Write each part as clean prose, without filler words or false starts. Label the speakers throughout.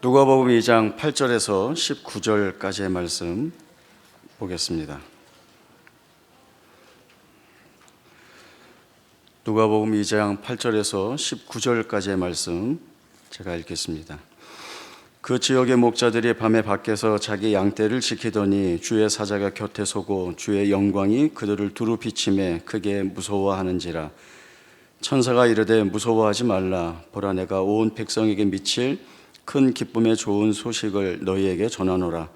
Speaker 1: 누가복음 2장 8절에서 19절까지의 말씀 보겠습니다. 누가복음 2장 8절에서 19절까지의 말씀 제가 읽겠습니다. 그 지역의 목자들이 밤에 밖에서 자기 양떼를 지키더니 주의 사자가 곁에 서고 주의 영광이 그들을 두루 비치매 크게 무서워하는지라. 천사가 이르되 무서워하지 말라. 보라, 내가 온 백성에게 미칠 큰 기쁨의 좋은 소식을 너희에게 전하노라.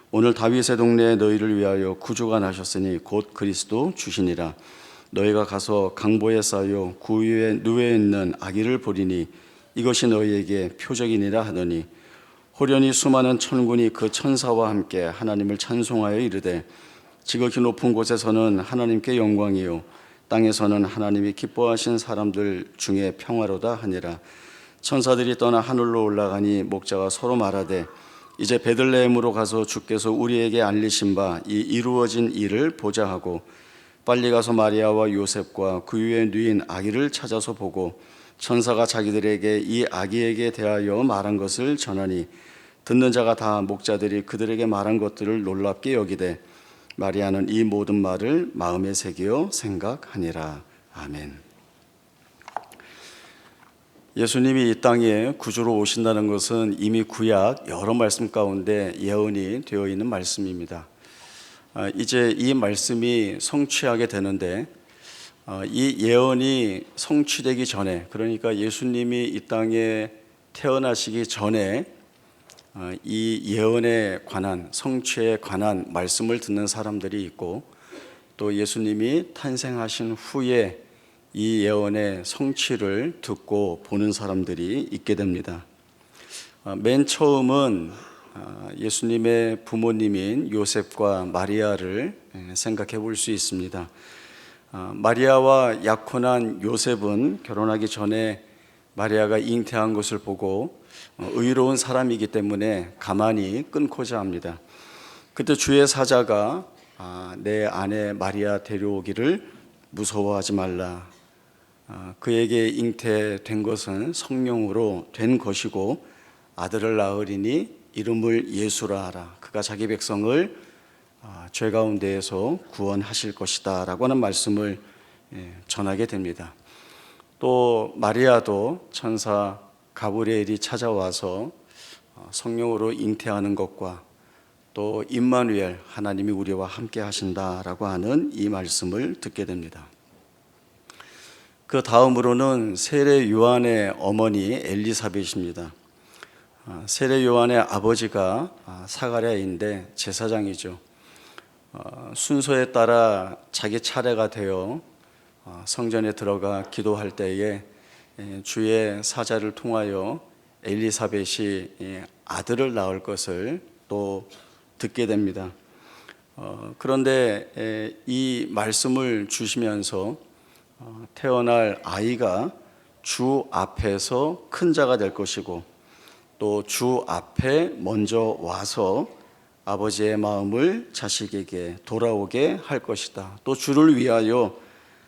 Speaker 1: 오늘 다윗의 동네에 너희를 위하여 구주가 나셨으니 곧 그리스도 주시니라. 너희가 가서 강보에 쌓여 구 위에 누워 있는 아기를 보리니 이것이 너희에게 표적이니라 하더니, 호련히 수많은 천군이 그 천사와 함께 하나님을 찬송하여 이르되, 지극히 높은 곳에서는 하나님께 영광이요 땅에서는 하나님이 기뻐하신 사람들 중에 평화로다 하니라. 천사들이 떠나 하늘로 올라가니 목자가 서로 말하되, 이제 베들레헴으로 가서 주께서 우리에게 알리신 바 이 이루어진 일을 보자 하고, 빨리 가서 마리아와 요셉과 그 위에 누인 아기를 찾아서 보고 천사가 자기들에게 이 아기에게 대하여 말한 것을 전하니, 듣는 자가 다 목자들이 그들에게 말한 것들을 놀랍게 여기되 마리아는 이 모든 말을 마음에 새기어 생각하니라. 아멘. 예수님이 이 땅에 구주로 오신다는 것은 이미 구약 여러 말씀 가운데 예언이 되어 있는 말씀입니다. 이제 이 말씀이 성취하게 되는데, 이 예언이 성취되기 전에, 그러니까 예수님이 이 땅에 태어나시기 전에 이 예언에 관한, 성취에 관한 말씀을 듣는 사람들이 있고, 또 예수님이 탄생하신 후에 이 예언의 성취를 듣고 보는 사람들이 있게 됩니다. 맨 처음은 예수님의 부모님인 요셉과 마리아를 생각해 볼 수 있습니다. 마리아와 약혼한 요셉은 결혼하기 전에 마리아가 잉태한 것을 보고 의로운 사람이기 때문에 가만히 끊고자 합니다. 그때 주의 사자가 내 아내 마리아 데려오기를 무서워하지 말라. 그에게 잉태된 것은 성령으로 된 것이고 아들을 낳으리니 이름을 예수라 하라. 그가 자기 백성을 죄 가운데에서 구원하실 것이다 라고 하는 말씀을 전하게 됩니다. 또 마리아도 천사 가브리엘이 찾아와서 성령으로 잉태하는 것과 또 임마누엘, 하나님이 우리와 함께 하신다라고 하는 이 말씀을 듣게 됩니다. 그 다음으로는 세례 요한의 어머니 엘리사벳입니다. 세례 요한의 아버지가 사가랴인데 제사장이죠. 순서에 따라 자기 차례가 되어 성전에 들어가 기도할 때에 주의 사자를 통하여 엘리사벳이 아들을 낳을 것을 또 듣게 됩니다. 그런데 이 말씀을 주시면서 태어날 아이가 주 앞에서 큰 자가 될 것이고, 또 주 앞에 먼저 와서 아버지의 마음을 자식에게 돌아오게 할 것이다. 또 주를 위하여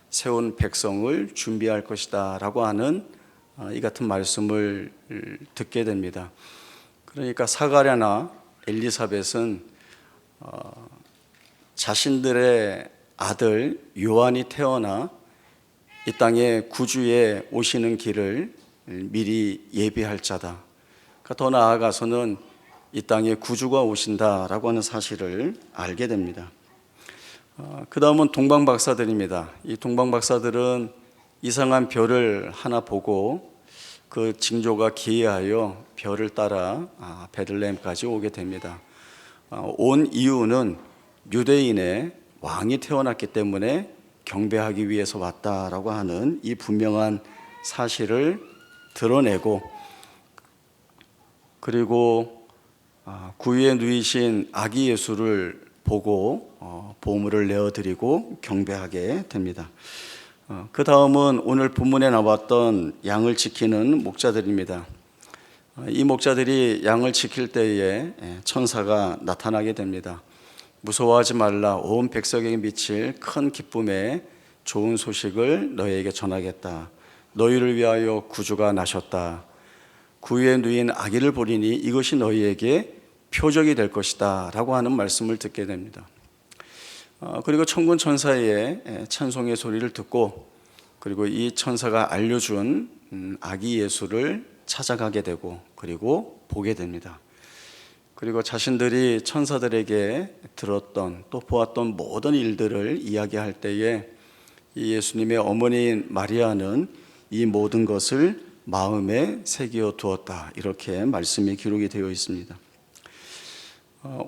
Speaker 1: 세운 백성을 준비할 것이다 라고 하는 이 같은 말씀을 듣게 됩니다. 그러니까 사가랴나 엘리사벳은 자신들의 아들 요한이 태어나 이 땅에 구주에 오시는 길을 미리 예비할 자다. 더 나아가서는 이 땅에 구주가 오신다라고 하는 사실을 알게 됩니다. 그 다음은 동방박사들입니다. 이 동방박사들은 이상한 별을 하나 보고 그 징조가 기이하여 별을 따라 베들레헴까지 오게 됩니다. 온 이유는 유대인의 왕이 태어났기 때문에 경배하기 위해서 왔다라고 하는 이 분명한 사실을 드러내고, 그리고 구유에 누이신 아기 예수를 보고 보물을 내어드리고 경배하게 됩니다. 그 다음은 오늘 본문에 나왔던 양을 지키는 목자들입니다. 이 목자들이 양을 지킬 때에 천사가 나타나게 됩니다. 무서워하지 말라. 온 백성에게 미칠 큰 기쁨의 좋은 소식을 너희에게 전하겠다. 너희를 위하여 구주가 나셨다. 구유에 누인 아기를 보리니 이것이 너희에게 표적이 될 것이다 라고 하는 말씀을 듣게 됩니다. 그리고 천군 천사의 찬송의 소리를 듣고 그리고 이 천사가 알려준 아기 예수를 찾아가게 되고 그리고 보게 됩니다. 그리고 자신들이 천사들에게 들었던 또 보았던 모든 일들을 이야기할 때에 이 예수님의 어머니인 마리아는 이 모든 것을 마음에 새겨 두었다, 이렇게 말씀이 기록이 되어 있습니다.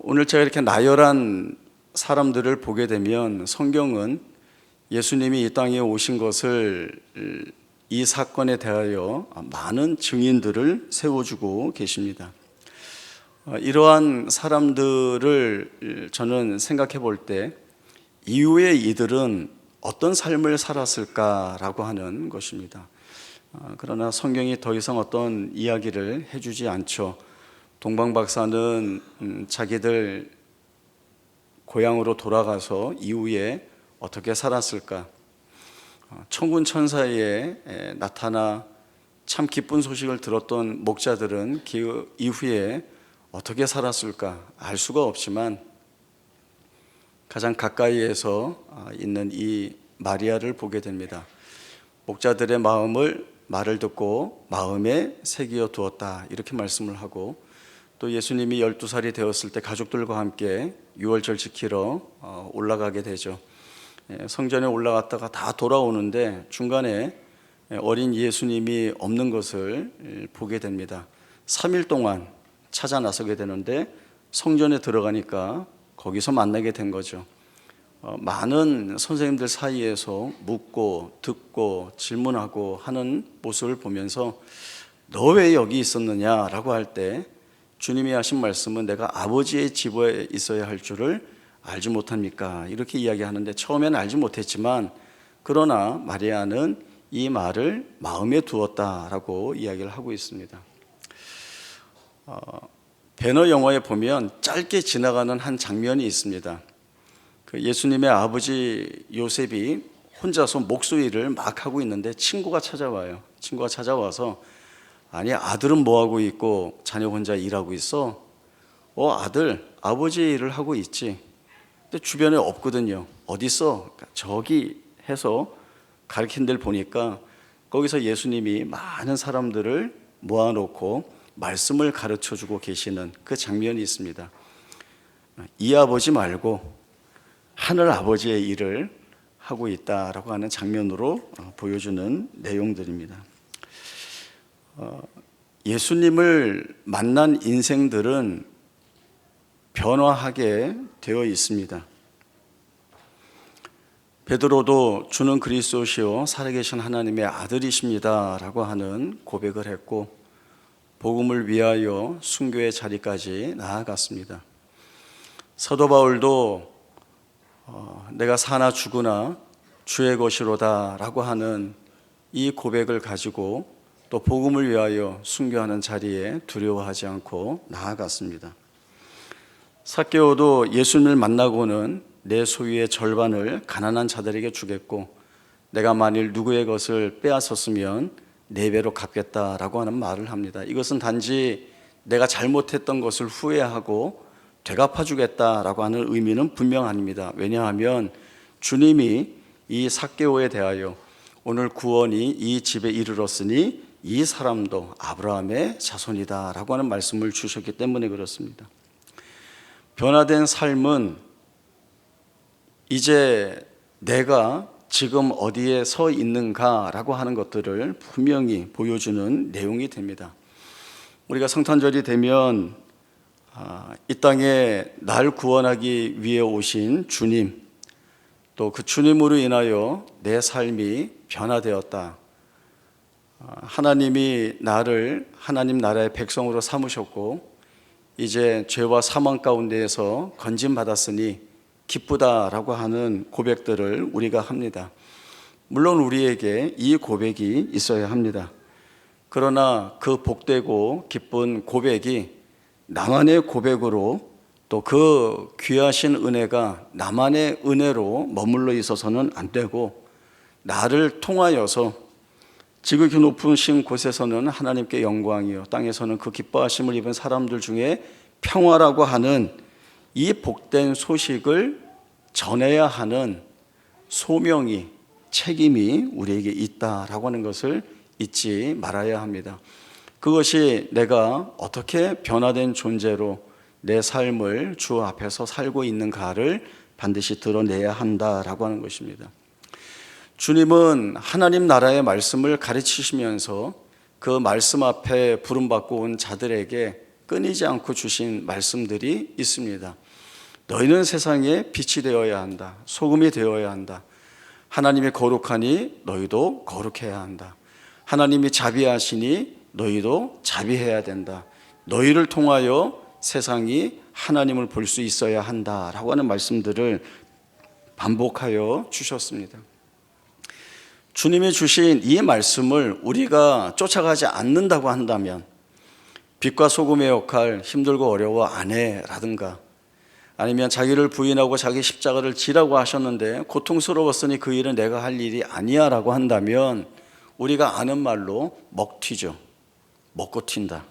Speaker 1: 오늘 제가 이렇게 나열한 사람들을 보게 되면 성경은 예수님이 이 땅에 오신 것을 이 사건에 대하여 많은 증인들을 세워주고 계십니다. 이러한 사람들을 저는 생각해 볼 때 이후에 이들은 어떤 삶을 살았을까라고 하는 것입니다. 그러나 성경이 더 이상 어떤 이야기를 해주지 않죠. 동방 박사는 자기들 고향으로 돌아가서 이후에 어떻게 살았을까? 천군 천사에 나타나 참 기쁜 소식을 들었던 목자들은 그 이후에 어떻게 살았을까? 알 수가 없지만 가장 가까이에서 있는 이 마리아를 보게 됩니다. 목자들의 말을 듣고 마음에 새겨 두었다, 이렇게 말씀을 하고, 또 예수님이 12살이 되었을 때 가족들과 함께 유월절 지키러 올라가게 되죠. 성전에 올라갔다가 다 돌아오는데 중간에 어린 예수님이 없는 것을 보게 됩니다. 3일 동안 찾아 나서게 되는데 성전에 들어가니까 거기서 만나게 된 거죠. 많은 선생님들 사이에서 묻고 듣고 질문하고 하는 모습을 보면서 너 왜 여기 있었느냐라고 할 때 주님이 하신 말씀은 내가 아버지의 집에 있어야 할 줄을 알지 못합니까? 이렇게 이야기하는데 처음에는 알지 못했지만 그러나 마리아는 이 말을 마음에 두었다라고 이야기를 하고 있습니다. 배너 영화에 보면 짧게 지나가는 한 장면이 있습니다. 그 예수님의 아버지 요셉이 혼자서 목수일을 막 하고 있는데 친구가 찾아와요. 친구가 찾아와서 아니 아들은 뭐하고 있고 자네 혼자 일하고 있어? 아들 아버지 일을 하고 있지. 근데 주변에 없거든요. 어디 있어? 저기 해서 가리킨 데를 보니까 거기서 예수님이 많은 사람들을 모아놓고 말씀을 가르쳐주고 계시는 그 장면이 있습니다. 이 아버지 말고 하늘 아버지의 일을 하고 있다라고 하는 장면으로 보여주는 내용들입니다. 예수님을 만난 인생들은 변화하게 되어 있습니다. 베드로도 주는 그리스도시요 살아계신 하나님의 아들이십니다 라고 하는 고백을 했고 복음을 위하여 순교의 자리까지 나아갔습니다. 사도 바울도 내가 사나 죽으나 주의 것이로다 라고 하는 이 고백을 가지고 또 복음을 위하여 순교하는 자리에 두려워하지 않고 나아갔습니다. 삭개오도 예수님을 만나고는 내 소유의 절반을 가난한 자들에게 주겠고 내가 만일 누구의 것을 빼앗았으면 4배로 갚겠다라고 하는 말을 합니다. 이것은 단지 내가 잘못했던 것을 후회하고 되갚아주겠다라고 하는 의미는 분명 아닙니다. 왜냐하면 주님이 이 삭개오에 대하여 오늘 구원이 이 집에 이르렀으니 이 사람도 아브라함의 자손이다 라고 하는 말씀을 주셨기 때문에 그렇습니다. 변화된 삶은 이제 내가 지금 어디에 서 있는가라고 하는 것들을 분명히 보여주는 내용이 됩니다. 우리가 성탄절이 되면 이 땅에 날 구원하기 위해 오신 주님, 또 그 주님으로 인하여 내 삶이 변화되었다. 하나님이 나를 하나님 나라의 백성으로 삼으셨고 이제 죄와 사망 가운데에서 건짐받았으니 기쁘다라고 하는 고백들을 우리가 합니다. 물론 우리에게 이 고백이 있어야 합니다. 그러나 그 복되고 기쁜 고백이 나만의 고백으로 또 그 귀하신 은혜가 나만의 은혜로 머물러 있어서는 안 되고 나를 통하여서 지극히 높으신 곳에서는 하나님께 영광이요, 땅에서는 그 기뻐하심을 입은 사람들 중에 평화라고 하는 이 복된 소식을 전해야 하는 소명이, 책임이 우리에게 있다라고 하는 것을 잊지 말아야 합니다. 그것이 내가 어떻게 변화된 존재로 내 삶을 주 앞에서 살고 있는가를 반드시 드러내야 한다라고 하는 것입니다. 주님은 하나님 나라의 말씀을 가르치시면서 그 말씀 앞에 부름받고 온 자들에게 끊이지 않고 주신 말씀들이 있습니다. 너희는 세상에 빛이 되어야 한다. 소금이 되어야 한다. 하나님이 거룩하니 너희도 거룩해야 한다. 하나님이 자비하시니 너희도 자비해야 된다. 너희를 통하여 세상이 하나님을 볼 수 있어야 한다라고 하는 말씀들을 반복하여 주셨습니다. 주님이 주신 이 말씀을 우리가 쫓아가지 않는다고 한다면 빛과 소금의 역할, 힘들고 어려워 안 해라든가, 아니면 자기를 부인하고 자기 십자가를 지라고 하셨는데 고통스러웠으니 그 일은 내가 할 일이 아니야 라고 한다면 우리가 아는 말로 먹튀죠. 먹고 튄다.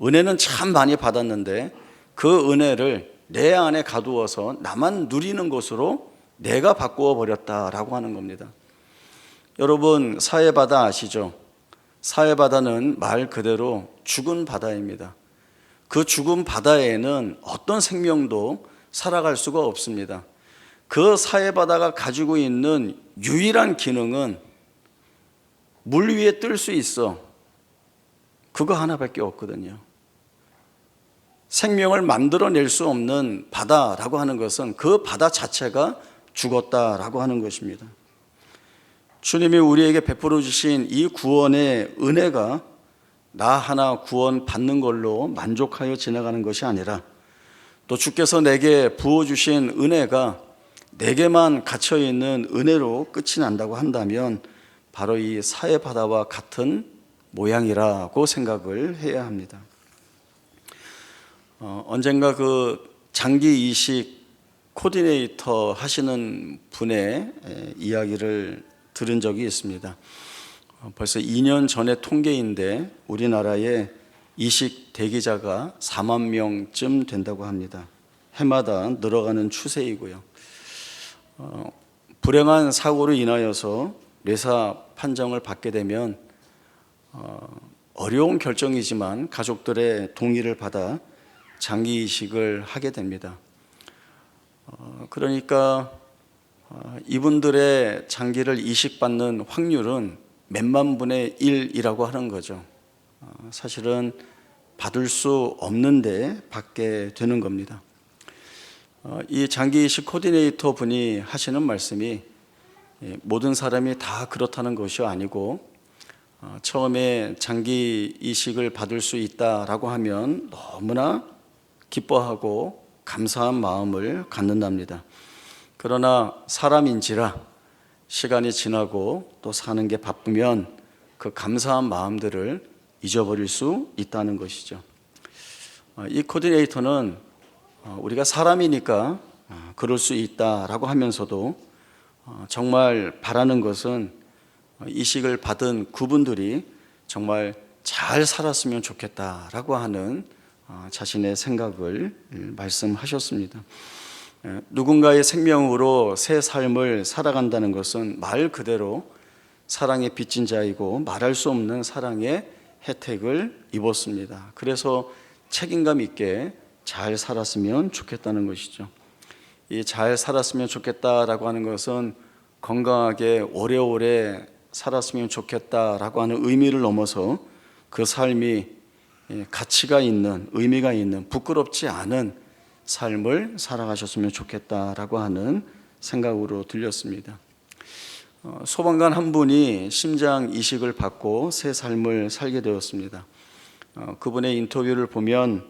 Speaker 1: 은혜는 참 많이 받았는데 그 은혜를 내 안에 가두어서 나만 누리는 것으로 내가 바꾸어 버렸다라고 하는 겁니다. 여러분, 사해바다 아시죠? 사해바다는 말 그대로 죽은 바다입니다. 그 죽은 바다에는 어떤 생명도 살아갈 수가 없습니다. 그 사해바다가 가지고 있는 유일한 기능은 물 위에 뜰 수 있어. 그거 하나밖에 없거든요. 생명을 만들어낼 수 없는 바다라고 하는 것은 그 바다 자체가 죽었다라고 하는 것입니다. 주님이 우리에게 베풀어 주신 이 구원의 은혜가 나 하나 구원 받는 걸로 만족하여 지나가는 것이 아니라, 또 주께서 내게 부어주신 은혜가 내게만 갇혀있는 은혜로 끝이 난다고 한다면 바로 이 사해바다와 같은 모양이라고 생각을 해야 합니다. 언젠가 그 장기 이식 코디네이터 하시는 분의 이야기를 들은 적이 있습니다. 벌써 2년 전의 통계인데 우리나라에 이식 대기자가 4만 명쯤 된다고 합니다. 해마다 늘어가는 추세이고요. 불행한 사고로 인하여서 뇌사 판정을 받게 되면 어려운 결정이지만 가족들의 동의를 받아 장기 이식을 하게 됩니다. 그러니까 이분들의 장기를 이식받는 확률은 몇만 분의 1이라고 하는 거죠. 사실은 받을 수 없는데 받게 되는 겁니다. 이 장기 이식 코디네이터 분이 하시는 말씀이 모든 사람이 다 그렇다는 것이 아니고, 처음에 장기 이식을 받을 수 있다라고 하면 너무나 기뻐하고 감사한 마음을 갖는답니다. 그러나 사람인지라 시간이 지나고 또 사는 게 바쁘면 그 감사한 마음들을 잊어버릴 수 있다는 것이죠. 이 코디네이터는 우리가 사람이니까 그럴 수 있다라고 하면서도 정말 바라는 것은 이식을 받은 그분들이 정말 잘 살았으면 좋겠다라고 하는 자신의 생각을 말씀하셨습니다. 누군가의 생명으로 새 삶을 살아간다는 것은 말 그대로 사랑에 빚진 자이고 말할 수 없는 사랑의 혜택을 입었습니다. 그래서 책임감 있게 잘 살았으면 좋겠다는 것이죠. 이 잘 살았으면 좋겠다라고 하는 것은 건강하게 오래오래 살았으면 좋겠다라고 하는 의미를 넘어서 그 삶이 가치가 있는, 의미가 있는, 부끄럽지 않은 삶을 살아가셨으면 좋겠다라고 하는 생각으로 들렸습니다. 소방관 한 분이 심장 이식을 받고 새 삶을 살게 되었습니다. 그분의 인터뷰를 보면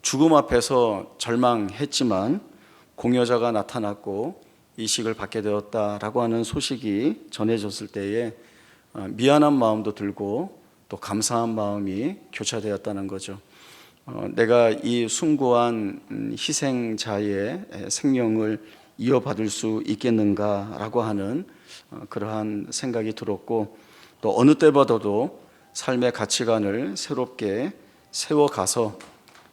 Speaker 1: 죽음 앞에서 절망했지만 공여자가 나타났고 이식을 받게 되었다라고 하는 소식이 전해졌을 때에 미안한 마음도 들고 또 감사한 마음이 교차되었다는 거죠. 내가 이 숭고한 희생자의 생명을 이어받을 수 있겠는가라고 하는 그러한 생각이 들었고, 또 어느 때보다도 삶의 가치관을 새롭게 세워가서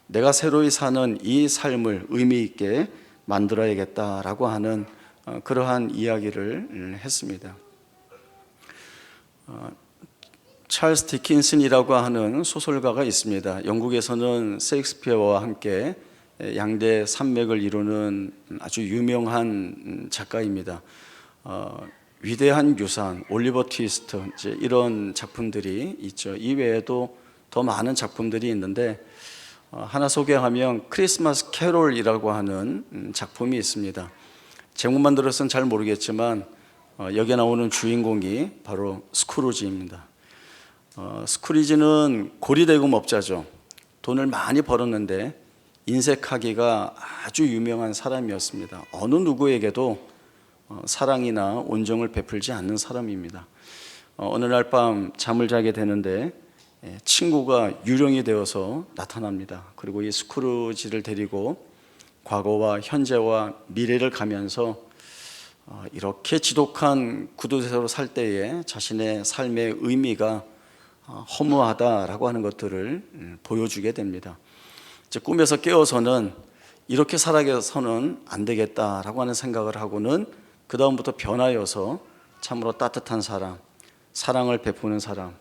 Speaker 1: 내가 새로이 사는 이 삶을 의미 있게 만들어야겠다라고 하는 그러한 이야기를 했습니다. 찰스 디킨슨이라고 하는 소설가가 있습니다. 영국에서는 셰익스피어와 함께 양대 산맥을 이루는 아주 유명한 작가입니다. 위대한 유산, 올리버 트위스트, 이제 이런 작품들이 있죠. 이 외에도 더 많은 작품들이 있는데 하나 소개하면 크리스마스 캐롤이라고 하는 작품이 있습니다. 제목만 들어서는 잘 모르겠지만 여기에 나오는 주인공이 바로 스크루지입니다. 스크루지는 고리대금업자죠. 돈을 많이 벌었는데 인색하기가 아주 유명한 사람이었습니다. 어느 누구에게도 사랑이나 온정을 베풀지 않는 사람입니다. 어느 날 밤 잠을 자게 되는데 친구가 유령이 되어서 나타납니다. 그리고 이 스크루지를 데리고 과거와 현재와 미래를 가면서 이렇게 지독한 구두쇠로 살 때에 자신의 삶의 의미가 허무하다라고 하는 것들을 보여주게 됩니다. 이제 꿈에서 깨어서는 이렇게 살아서는 안 되겠다라고 하는 생각을 하고는 그 다음부터 변하여서 참으로 따뜻한 사람, 사랑을 베푸는 사람,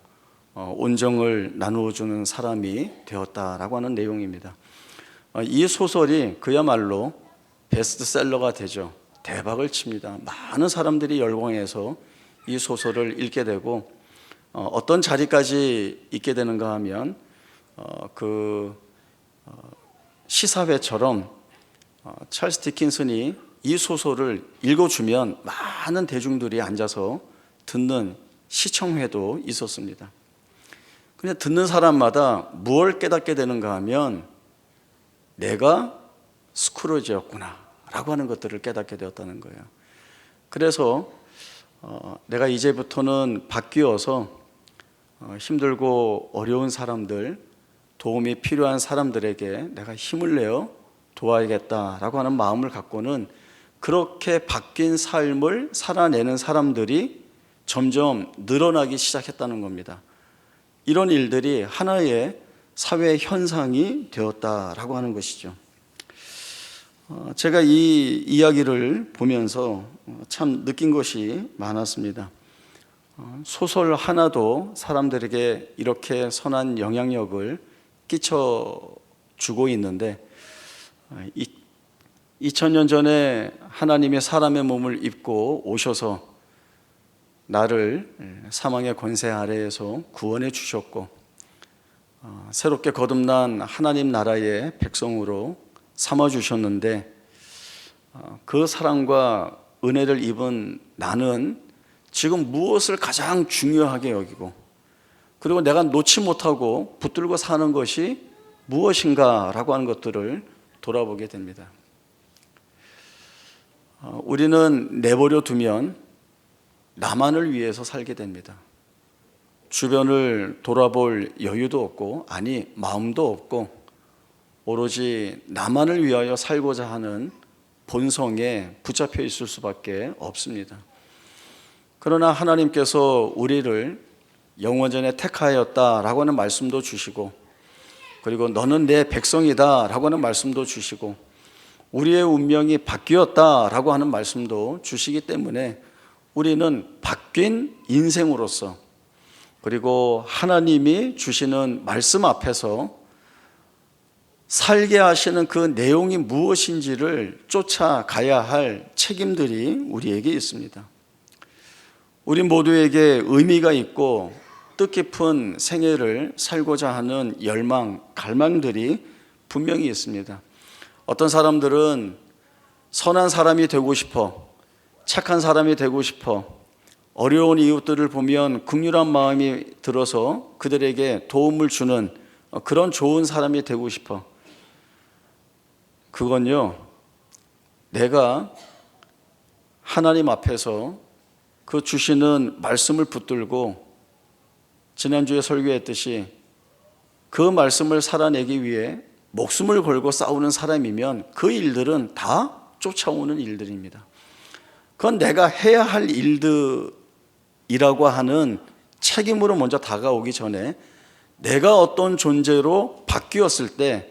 Speaker 1: 온정을 나누어주는 사람이 되었다라고 하는 내용입니다. 이 소설이 그야말로 베스트셀러가 되죠. 대박을 칩니다. 많은 사람들이 열광해서 이 소설을 읽게 되고 어떤 자리까지 있게 되는가 하면 시사회처럼 찰스 디킨슨이 이 소설을 읽어주면 많은 대중들이 앉아서 듣는 시청회도 있었습니다. 근데 듣는 사람마다 무엇을 깨닫게 되는가 하면 내가 스크루지였구나 라고 하는 것들을 깨닫게 되었다는 거예요. 그래서 내가 이제부터는 바뀌어서 힘들고 어려운 사람들, 도움이 필요한 사람들에게 내가 힘을 내어 도와야겠다라고 하는 마음을 갖고는 그렇게 바뀐 삶을 살아내는 사람들이 점점 늘어나기 시작했다는 겁니다. 이런 일들이 하나의 사회 현상이 되었다라고 하는 것이죠. 제가 이 이야기를 보면서 참 느낀 것이 많았습니다. 소설 하나도 사람들에게 이렇게 선한 영향력을 끼쳐주고 있는데 2000년 전에 하나님의 사람의 몸을 입고 오셔서 나를 사망의 권세 아래에서 구원해 주셨고 새롭게 거듭난 하나님 나라의 백성으로 삼아주셨는데 그 사랑과 은혜를 입은 나는 지금 무엇을 가장 중요하게 여기고 그리고 내가 놓지 못하고 붙들고 사는 것이 무엇인가라고 하는 것들을 돌아보게 됩니다. 우리는 내버려 두면 나만을 위해서 살게 됩니다. 주변을 돌아볼 여유도 없고 마음도 없고 오로지 나만을 위하여 살고자 하는 본성에 붙잡혀 있을 수밖에 없습니다. 그러나 하나님께서 우리를 영원전에 택하였다라고 하는 말씀도 주시고 그리고 너는 내 백성이다라고 하는 말씀도 주시고 우리의 운명이 바뀌었다라고 하는 말씀도 주시기 때문에 우리는 바뀐 인생으로서 그리고 하나님이 주시는 말씀 앞에서 살게 하시는 그 내용이 무엇인지를 쫓아가야 할 책임들이 우리에게 있습니다. 우리 모두에게 의미가 있고 뜻깊은 생애를 살고자 하는 열망, 갈망들이 분명히 있습니다. 어떤 사람들은 선한 사람이 되고 싶어, 착한 사람이 되고 싶어, 어려운 이웃들을 보면 긍휼한 마음이 들어서 그들에게 도움을 주는 그런 좋은 사람이 되고 싶어. 그건요, 내가 하나님 앞에서 그 주시는 말씀을 붙들고 지난주에 설교했듯이 그 말씀을 살아내기 위해 목숨을 걸고 싸우는 사람이면 그 일들은 다 쫓아오는 일들입니다. 그건 내가 해야 할 일들이라고 하는 책임으로 먼저 다가오기 전에 내가 어떤 존재로 바뀌었을 때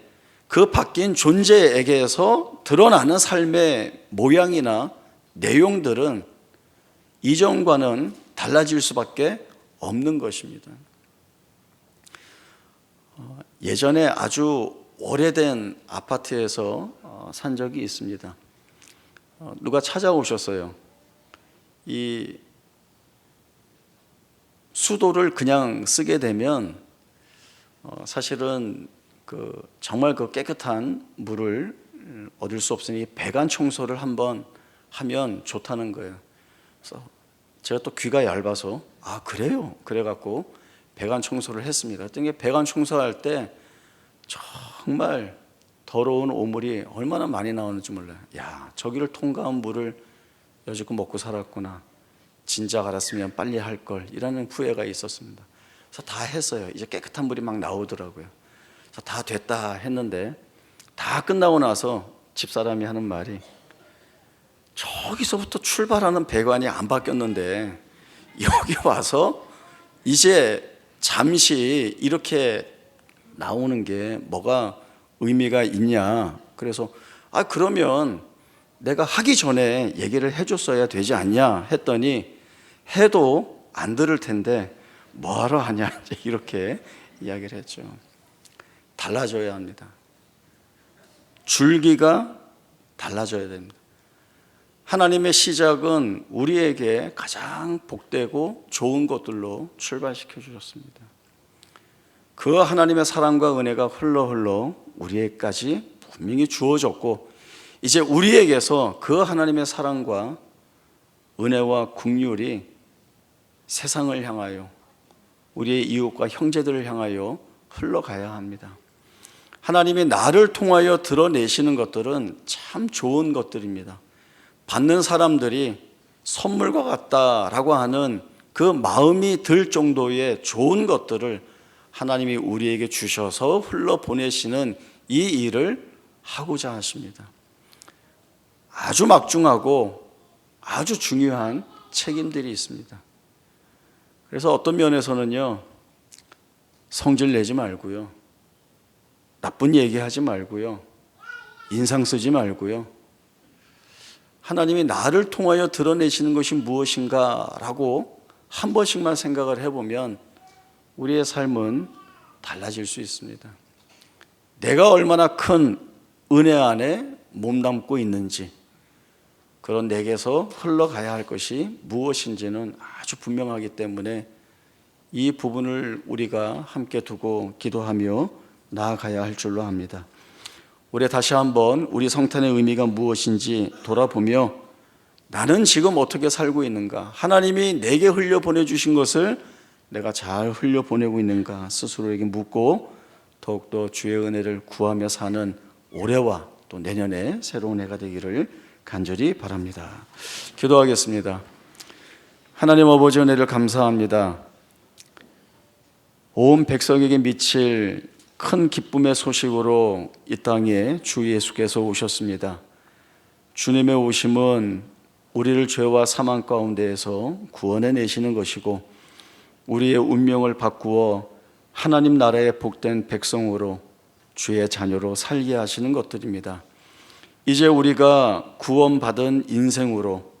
Speaker 1: 그 바뀐 존재에게서 드러나는 삶의 모양이나 내용들은 이전과는 달라질 수밖에 없는 것입니다. 예전에 아주 오래된 아파트에서 산 적이 있습니다. 누가 찾아오셨어요. 이 수도를 그냥 쓰게 되면 사실은 정말 그 깨끗한 물을 얻을 수 없으니 배관 청소를 한번 하면 좋다는 거예요. 그래서 제가 또 귀가 얇아서 그래요? 그래갖고 배관 청소를 했습니다. 그랬더니 배관 청소할 때 정말 더러운 오물이 얼마나 많이 나오는지 몰라요. 저기를 통과한 물을 여지껏 먹고 살았구나. 진작 알았으면 빨리 할 걸. 이라는 후회가 있었습니다. 그래서 다 했어요. 이제 깨끗한 물이 막 나오더라고요. 그래서 다 됐다 했는데 다 끝나고 나서 집사람이 하는 말이 저기서부터 출발하는 배관이 안 바뀌었는데 여기 와서 이제 잠시 이렇게 나오는 게 뭐가 의미가 있냐. 그래서 그러면 내가 하기 전에 얘기를 해줬어야 되지 않냐 했더니 해도 안 들을 텐데 뭐하러 하냐 이렇게 이야기를 했죠. 달라져야 합니다. 줄기가 달라져야 됩니다. 하나님의 시작은 우리에게 가장 복되고 좋은 것들로 출발시켜 주셨습니다. 그 하나님의 사랑과 은혜가 흘러 우리에게까지 분명히 주어졌고 이제 우리에게서 그 하나님의 사랑과 은혜와 긍휼이 세상을 향하여 우리의 이웃과 형제들을 향하여 흘러가야 합니다. 하나님이 나를 통하여 드러내시는 것들은 참 좋은 것들입니다. 받는 사람들이 선물과 같다라고 하는 그 마음이 들 정도의 좋은 것들을 하나님이 우리에게 주셔서 흘러보내시는 이 일을 하고자 하십니다. 아주 막중하고 아주 중요한 책임들이 있습니다. 그래서 어떤 면에서는요, 성질 내지 말고요, 나쁜 얘기하지 말고요, 인상 쓰지 말고요, 하나님이 나를 통하여 드러내시는 것이 무엇인가라고 한 번씩만 생각을 해보면 우리의 삶은 달라질 수 있습니다. 내가 얼마나 큰 은혜 안에 몸담고 있는지, 그런 내게서 흘러가야 할 것이 무엇인지는 아주 분명하기 때문에 이 부분을 우리가 함께 두고 기도하며 나아가야 할 줄로 압니다. 우리 다시 한번 우리 성탄의 의미가 무엇인지 돌아보며 나는 지금 어떻게 살고 있는가, 하나님이 내게 흘려보내주신 것을 내가 잘 흘려보내고 있는가 스스로에게 묻고 더욱더 주의 은혜를 구하며 사는 올해와 또 내년에 새로운 해가 되기를 간절히 바랍니다. 기도하겠습니다. 하나님 아버지, 은혜를 감사합니다. 온 백성에게 미칠 큰 기쁨의 소식으로 이 땅에 주 예수께서 오셨습니다. 주님의 오심은 우리를 죄와 사망 가운데에서 구원해 내시는 것이고 우리의 운명을 바꾸어 하나님 나라의 복된 백성으로 주의 자녀로 살게 하시는 것들입니다. 이제 우리가 구원받은 인생으로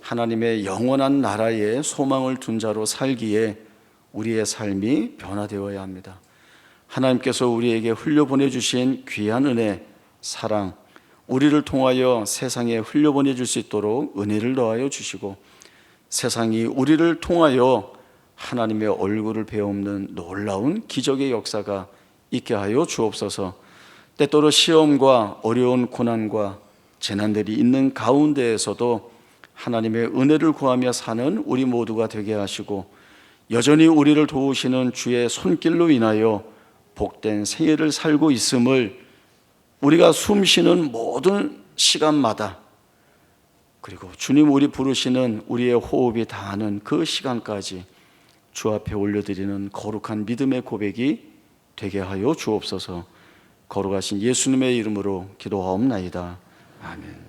Speaker 1: 하나님의 영원한 나라에 소망을 둔 자로 살기에 우리의 삶이 변화되어야 합니다. 하나님께서 우리에게 흘려보내 주신 귀한 은혜, 사랑, 우리를 통하여 세상에 흘려보내 줄 수 있도록 은혜를 더하여 주시고 세상이 우리를 통하여 하나님의 얼굴을 베옵는 놀라운 기적의 역사가 있게 하여 주옵소서. 때때로 시험과 어려운 고난과 재난들이 있는 가운데에서도 하나님의 은혜를 구하며 사는 우리 모두가 되게 하시고 여전히 우리를 도우시는 주의 손길로 인하여 복된 생애를 살고 있음을 우리가 숨쉬는 모든 시간마다, 그리고 주님 우리 부르시는 우리의 호흡이 닿는 그 시간까지 주 앞에 올려드리는 거룩한 믿음의 고백이 되게 하여 주옵소서. 거룩하신 예수님의 이름으로 기도하옵나이다. 아멘.